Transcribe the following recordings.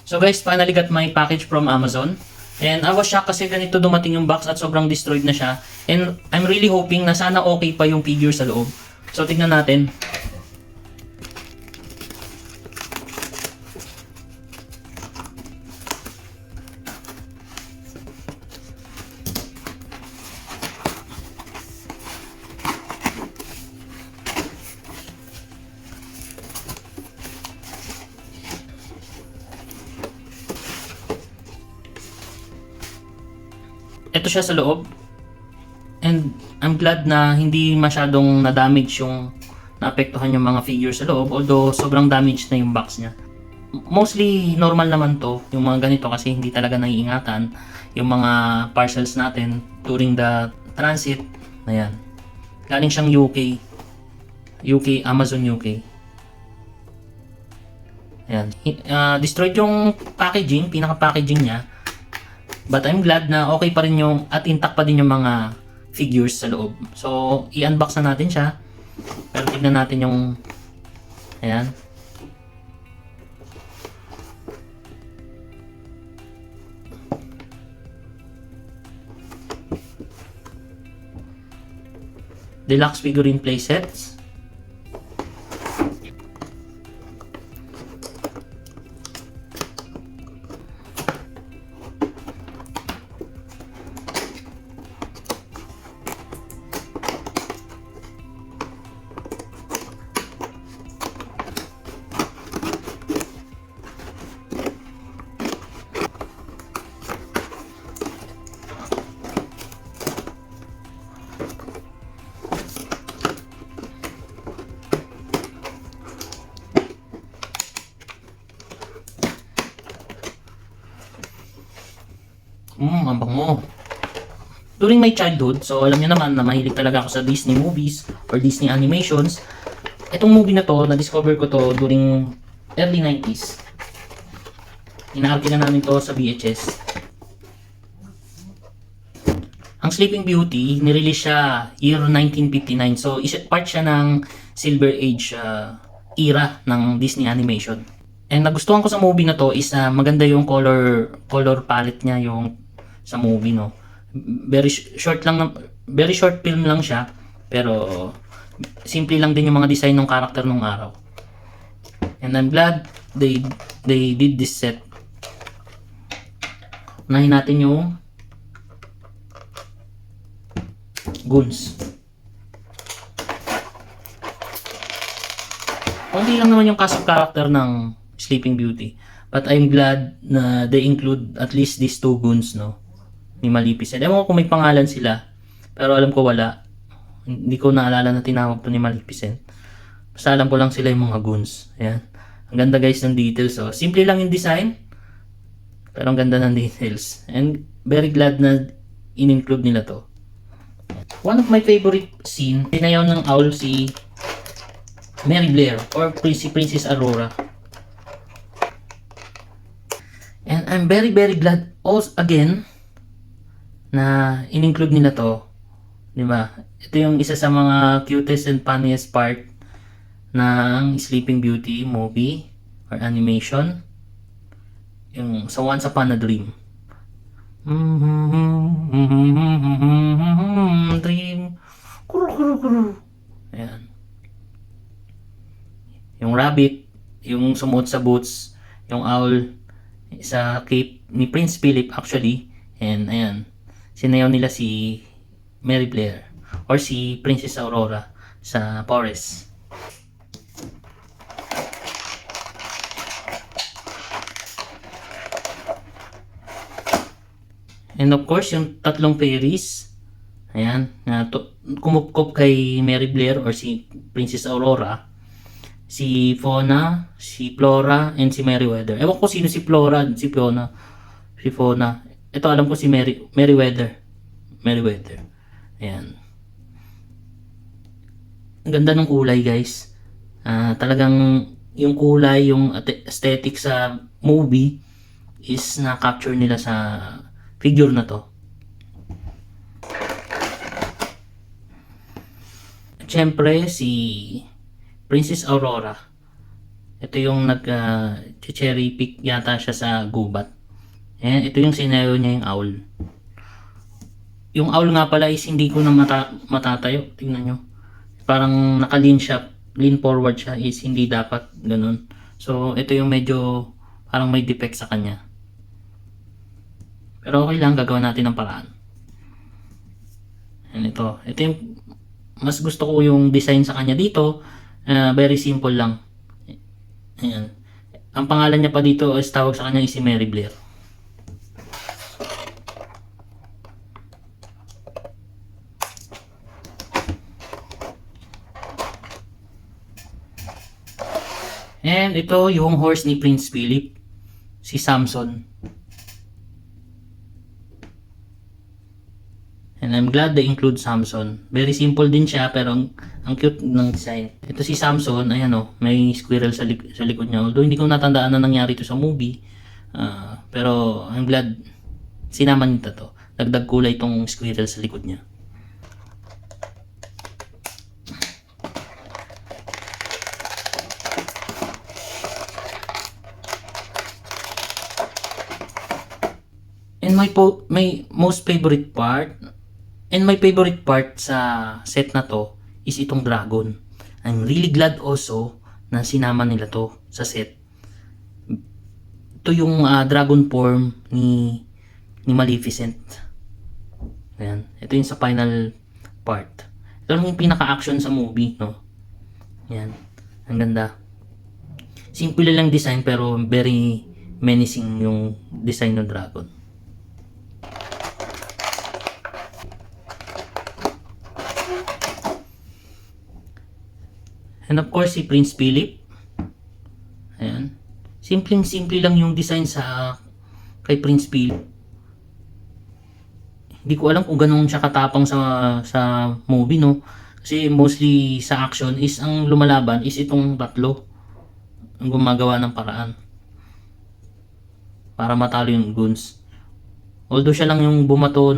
So guys, finally got my package from Amazon. And I was shocked kasi ganito dumating yung box at sobrang destroyed na siya. And I'm really hoping na sana okay pa yung figure sa loob. So tignan natin. Ito siya sa loob. And I'm glad na hindi masyadong na-damage yung naapektuhan yung mga figures sa loob. Although sobrang damaged na yung box niya. Mostly normal naman to. Yung mga ganito kasi hindi talaga naiingatan. Yung mga parcels natin during the transit. Ayan. Galing siyang UK. Amazon UK. Ayan. Destroyed yung packaging, pinaka-packaging niya. But I'm glad na okay pa rin yung at intact pa din yung mga figures sa loob. So, i-unbox na natin siya. Pero tignan natin yung ayan. Deluxe figurine playsets. Ang bango. During my childhood, so alam niyo naman na mahilig talaga ako sa Disney movies or Disney animations. Itong movie na to, na-discover ko to during early 90s. Inaarki na namin to sa VHS. Ang Sleeping Beauty, nirelease siya year 1959. So, part siya ng Silver Age era ng Disney animation. And nagustuhan ko sa movie na to is maganda yung color palette niya yung sa movie, no. Very short film lang siya, pero simple lang din yung mga design ng character nung araw. And I'm glad they did this set. Unahin natin yung Goons. Konti lang naman yung cast of character ng Sleeping Beauty. But I'm glad na they include at least these two goons, no? Ni Maleficent. Ewan ko kung may pangalan sila. Pero alam ko wala. Hindi ko naalala na tinawag to ni Maleficent. Basta alam ko lang sila yung mga goons. Ayan. Ang ganda guys ng details. So, simple lang yung design. Pero ang ganda ng details. And very glad na in-include nila to. One of my favorite scene, sinayaw ng owl si Mary Blair or Princess Aurora. And I'm very glad also again na in-include nila to. Diba? Ito yung isa sa mga cutest and funniest part ng Sleeping Beauty movie or animation. Yung sa Once Upon a Dream. Dream. Ayan. Yung rabbit, yung sumuot sa boots, yung owl sa cape ni Prince Philip actually. And ayan, sinayaw nila si Mary Blair or si Princess Aurora sa forest. And of course, yung tatlong fairies, ayan, na kumupkop kay Mary Blair or si Princess Aurora, si Fauna, si Flora, and si Merryweather. Ewan ko sino si Flora, si Fiona, si Fauna. Ito alam ko si Merryweather. Ayan. Ang ganda ng kulay guys. Talagang yung kulay, yung aesthetic sa movie is na-capture nila sa figure na to. Siyempre si Princess Aurora. Ito yung cherry pick yata siya sa gubat. Ayan, ito yung scenario niya, yung owl. Yung owl nga pala is hindi ko na matatayo. Tingnan nyo. Parang naka-lean siya. Lean forward siya is hindi dapat ganun. So, ito yung medyo parang may defect sa kanya. Pero okay lang, gagawin natin ng paraan. Ayan, ito. Ito yung mas gusto ko yung design sa kanya dito. Very simple lang. Ayan. Ang pangalan niya pa dito is tawag sa kanya is si Mary Blair. And ito yung horse ni Prince Philip, si Samson. And I'm glad they include Samson. Very simple din siya pero ang cute ng design. Ito si Samson, ayan o, may squirrel sa likod niya. Although hindi ko natandaan na nangyari ito sa movie. Pero I'm glad sinama nito to. Dagdag kulay itong squirrel sa likod niya. And my most favorite part sa set na to is itong dragon. I'm really glad also na sinama nila to sa set. Ito yung dragon form ni Maleficent. Ayan. Ito yung sa final part. Ito yung pinaka-action sa movie, no? Ayan. Ang ganda. Simple lang design pero very menacing yung design ng dragon. And of course, si Prince Philip. Ayan. Simpleng-simple lang yung design sa kay Prince Philip. Hindi ko alam kung ganoon siya katapang sa movie, no? Kasi mostly sa action is ang lumalaban is itong tatlo. Ang gumagawa ng paraan para matalo yung goons. Although siya lang yung bumato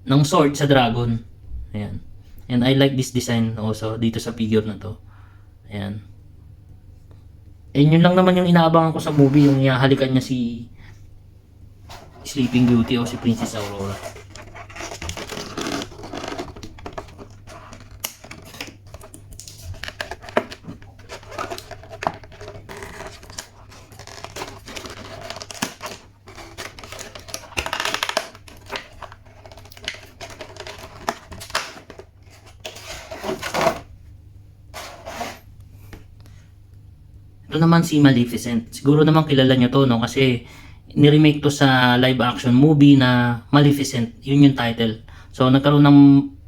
ng sword sa dragon. Ayan. And I like this design also dito sa figure na to. Ayan. And yun lang naman yung inaabangan ko sa movie, yung halikan niya si Sleeping Beauty o si Princess Aurora. Ito naman si Maleficent. Siguro naman kilala nyo to, no? Kasi niremake to sa live action movie na Maleficent. Yun yung title. So nagkaroon ng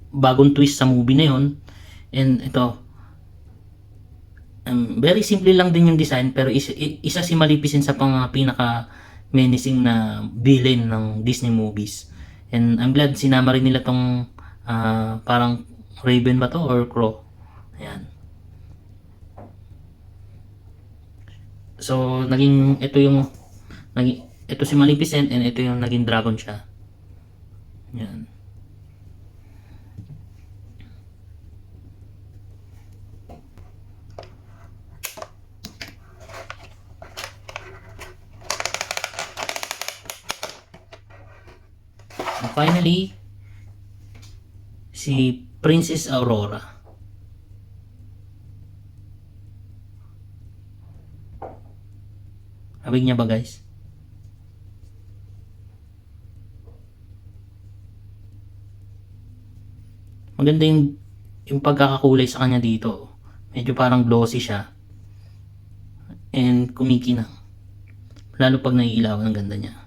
bagong twist sa movie na yun. And ito, very simple lang din yung design pero isa si Maleficent sa pinaka menacing na villain ng Disney movies. And I'm glad sinama rin nila tong parang raven ba to or crow. Ayan. So, ito si Maleficent and ito yung naging dragon siya. Yan. And finally, si Princess Aurora. Habig niya ba, guys? Maganda yung pagkakakulay sa kanya dito. Medyo parang glossy siya. And kumikinang. Lalo pag naiilawan, ang ganda niya.